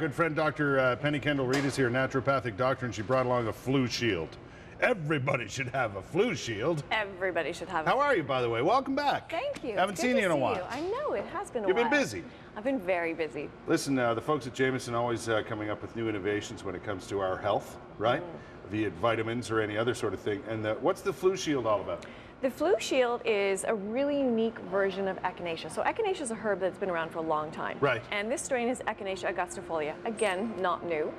good friend Dr. Penny Kendall-Reed is here, Naturopathic Doctor, and she brought along a flu shield. Everybody should have a flu shield. Everybody should have it. How are you, by the way? Welcome back. Thank you. Haven't seen you in a while. I know, it has been a You've while. been busy. I've been very busy. Listen, the folks at Jameson always coming up with new innovations when it comes to our health, right? Be it vitamins or any other sort of thing. And what's the flu shield all about? The flu shield is a really unique version of echinacea. So echinacea is a herb that's been around for a long time. Right. And this strain is Echinacea augustifolia. Again, not new.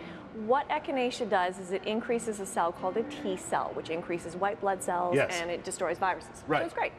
What echinacea does is it increases a cell called a T cell, which increases white blood cells, and it destroys viruses. Right. So it's great.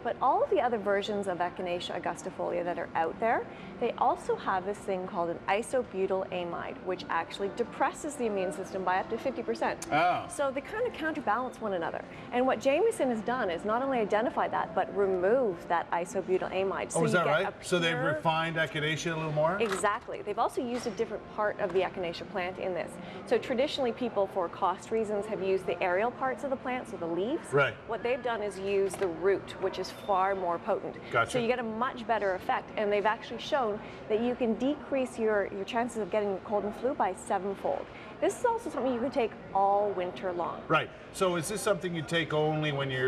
But all of the other versions of Echinacea augustifolia that are out there, they also have this thing called an isobutylamide, which actually depresses the immune system by up to 50%. Oh. So they kind of counterbalance one another. And what Jameson has done is not only identify that, but remove that isobutylamide. So Oh, is that right? Pure... So they've refined Echinacea a little more? Exactly. They've also used a different part of the Echinacea plant in this. So traditionally people, for cost reasons, have used the aerial parts of the plant, so the leaves. Right. What they've done is use the root, which is far more potent. Gotcha. So you get a much better effect, and they've actually shown that you can decrease your chances of getting cold and flu by 7-fold. This is also something you can take all winter long. Right. So is this something you take only when you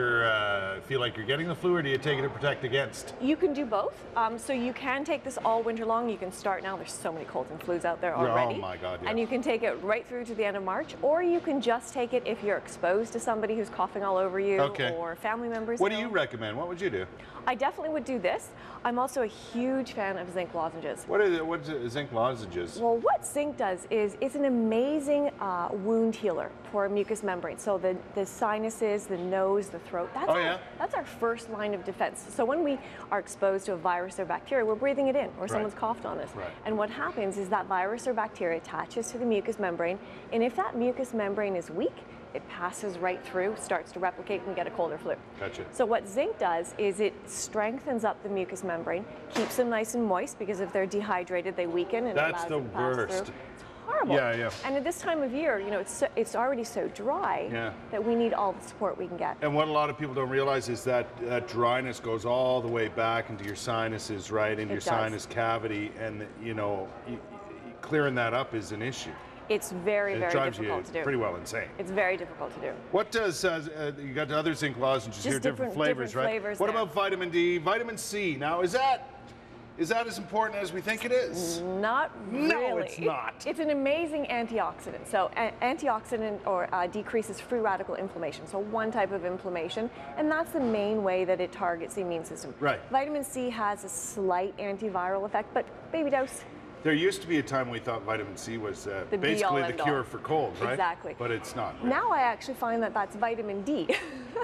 feel like you're getting the flu, or do you take it to protect against? You can do both. So you can take this all winter long. You can start now. There's so many colds and flus out there already. Oh my God, yeah. And you can take it right through to the end of March, or you can just take it if you're exposed to somebody who's coughing all over you, or family members. What do you recommend? What would you do? I definitely would do this. I'm also a huge fan of Zinc Lozenges. What's Zinc Lozenges? Well, what zinc does is it's an amazing wound healer for mucous membrane. So the sinuses, the nose, the throat, that's our first line of defense. So when we are exposed to a virus or bacteria, we're breathing it in, or someone's coughed on us. Right. And what happens is that virus or bacteria attaches to the mucous membrane, and if that mucous membrane is weak, it passes right through, starts to replicate, and we get a cold or flu. Gotcha. So what zinc does is it strengthens up the mucous membrane, keeps them nice and moist, because if they're dehydrated, they weaken, and That's it the allows it to pass worst. through. It's horrible. Yeah, yeah. And at this time of year, you know, it's already so dry that we need all the support we can get. And what a lot of people don't realize is that that dryness goes all the way back into your sinuses, right, into your sinus cavity, and you know, clearing that up is an issue. It's very, very difficult to do. Pretty well insane. It's very difficult to do. What does, you got the other zinc lozenges here, different flavors, right? Flavors what about vitamin D, vitamin C? Now, is that as important as we think it is? Not really. No, it's not. It's an amazing antioxidant. So antioxidant decreases free radical inflammation. So one type of inflammation, and that's the main way that it targets the immune system. Right. Vitamin C has a slight antiviral effect, but baby dose. There used to be a time we thought vitamin C was basically the cure for colds, right? Exactly. But it's not. Right? Now I actually find that that's vitamin D.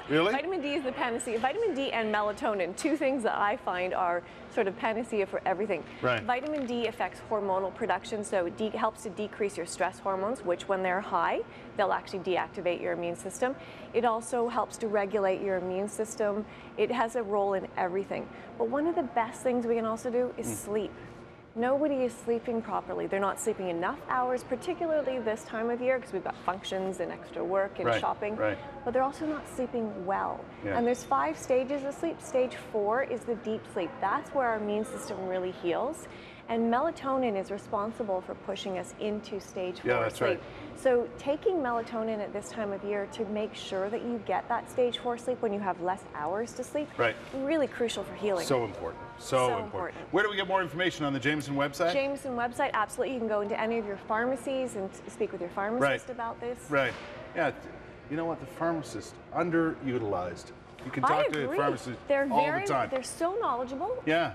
Really? Vitamin D is the panacea. Vitamin D and melatonin, two things that I find are sort of panacea for everything. Right. Vitamin D affects hormonal production, so it helps to decrease your stress hormones, which when they're high, they'll actually deactivate your immune system. It also helps to regulate your immune system. It has a role in everything. But one of the best things we can also do is sleep. Nobody is sleeping properly. They're not sleeping enough hours, particularly this time of year, because we've got functions and extra work and shopping. Right. But they're also not sleeping well. Yeah. And there's 5 stages of sleep. Stage 4 is the deep sleep. That's where our immune system really heals. And melatonin is responsible for pushing us into stage 4 sleep. Right. So taking melatonin at this time of year to make sure that you get that stage 4 sleep when you have less hours to sleep, really crucial for healing. So important. So important. Where do we get more information? On the Jameson website? Jameson website, absolutely. You can go into any of your pharmacies and speak with your pharmacist about this. Right. Yeah. You know what? The pharmacist, underutilized. You can talk to the pharmacist all the time. They're so knowledgeable. Yeah.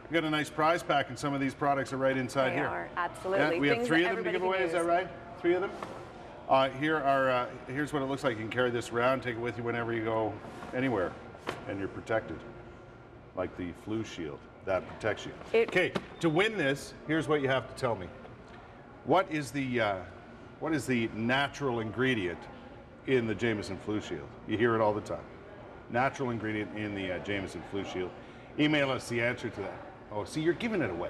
We got a nice prize pack, and some of these products are right inside here. They are, absolutely. Yeah, we have 3 of them to give away, is that right? 3 of them? Here's what it looks like. You can carry this around, take it with you whenever you go anywhere, and you're protected. Like the flu shield, that protects you. Okay, to win this, here's what you have to tell me. What is the natural ingredient in the Jameson flu shield? You hear it all the time. Natural ingredient in the Jameson flu shield. Email us the answer to that. Oh, see, you're giving it away.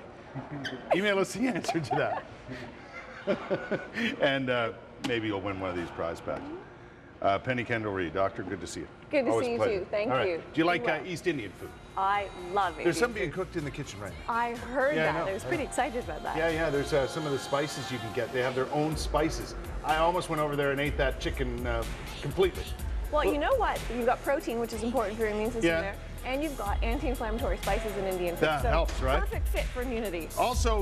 Email us the answer to that. And maybe you'll win one of these prize packs. Penny Kendall-Reed, doctor, good to see you. Good to Always see a you pleasure. too. Thank All right. you. Do you like East Indian food? I love it. There's some being cooked in the kitchen right now. I heard Yeah, I that. know. I was pretty excited about that. Yeah, there's some of the spices you can get. They have their own spices. I almost went over there and ate that chicken completely. Well, you know what? You've got protein, which is important for your immune system Yeah. there, and you've got anti-inflammatory spices in Indian food. That so helps, right? Perfect fit for immunity. Also,